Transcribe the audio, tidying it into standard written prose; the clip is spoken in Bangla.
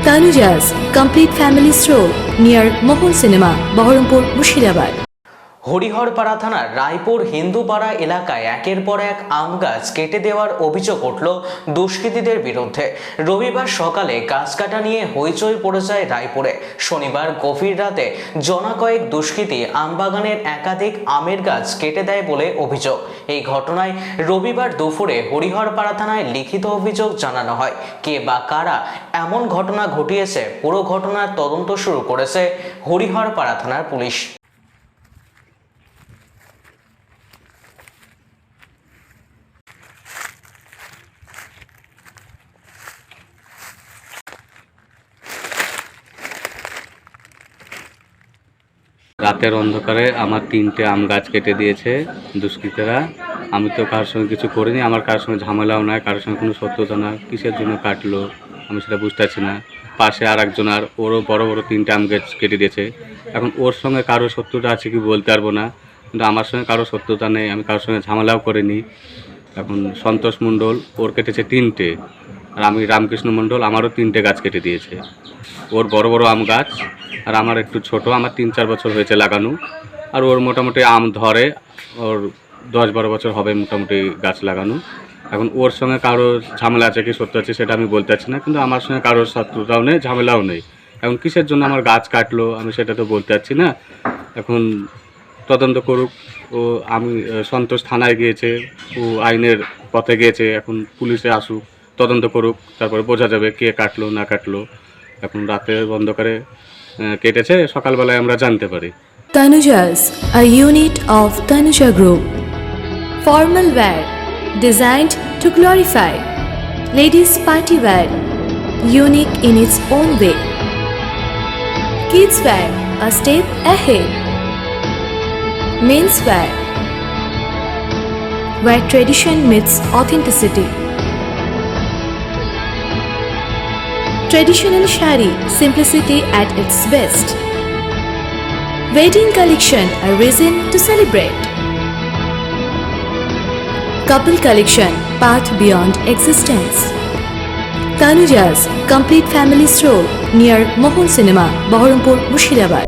Tanuja's complete family stroll near Mohol Cinema, Baharampur, Mushirabad. Hariharpara থানার রায়পুর হিন্দুপাড়া এলাকায় একের পর এক আম গাছ কেটে দেওয়ার অভিযোগ উঠল দুষ্কৃতীদের বিরুদ্ধে। রবিবার সকালে গাছ কাটা নিয়ে হইচই পড়ে যায় রায়পুরে। শনিবার গভীর রাতে জনা কয়েক দুষ্কৃতী আমবাগানের একাধিক আমের গাছ কেটে দেয় বলে অভিযোগ। এই ঘটনায় রবিবার দুপুরে হরিহরপাড়া থানায় লিখিত অভিযোগ জানানো হয়। কে বা কারা এমন ঘটনা ঘটিয়েছে, পুরো ঘটনার তদন্ত শুরু করেছে হরিহরপাড়া থানার পুলিশ। রাতের অন্ধকারে আমার 3টে আম গাছ কেটে দিয়েছে দুষ্কৃতীরা। আমি তো কারোর সঙ্গে কিছু করিনি, আমার কারোর সঙ্গে ঝামেলাও নয়, কারোর সঙ্গে কোনো শত্রুতা না। কিসের জন্য কাটলো আমি সেটা বুঝতে পারছি না। পাশে আর একজন, আর ওরও বড় বড় 3টে আম গাছ কেটে দিয়েছে। এখন ওর সঙ্গে কারো শত্রুতা আছে কি বলতে পারবো না, কিন্তু আমার সঙ্গে কারো শত্রুতা নেই, আমি কারোর সঙ্গে ঝামেলাও করিনি। এখন সন্তোষ মণ্ডল ওর কেটেছে 3টে, আর আমি রামকৃষ্ণ মণ্ডল আমারও 3টে গাছ কেটে দিয়েছে। ওর বড় বড় আম গাছ, আর আমার একটু ছোট, আমার 3-4 বছর হয়েছে লাগানো। আর ওর মোটামুটি আম ধরে, ওর 10-12 বছর হবে মোটামুটি গাছ লাগানো। এখন ওর সঙ্গে কারো ঝামেলা আছে কি সত্য আছে সেটা আমি বলতে পারছি না, কিন্তু আমার সঙ্গে কারোর শত্রুতাও নেই, ঝামেলাও নেই। এখন কিসের জন্য আমার গাছ কাটলো আমি সেটা তো বলতে পারছি না। এখন তদন্ত করুক। ও আমি সন্তোষ থানায় গিয়েছে, ও আইনের পথে গিয়েছে, এখন পুলিশে আসুক, তদন্ত করুক, তারপরে বোঝা যাবে কে কাটলো না কাটলো। এখন রাতে অন্ধকারে কেটেছে, সকালবেলায় আমরা জানতে পারি। Tanuja's, a unit of Tanuja Group. Formal wear designed to glorify. Ladies party wear, unique in its own way. Kids wear, a step ahead. Men's wear, where tradition meets authenticity. Traditional shari, simplicity at its best. Wedding collection, a reason to celebrate. Couple collection, path beyond existence. Tanuja's complete family stroll near Mohol Cinema, Baharampur, Mushirabad.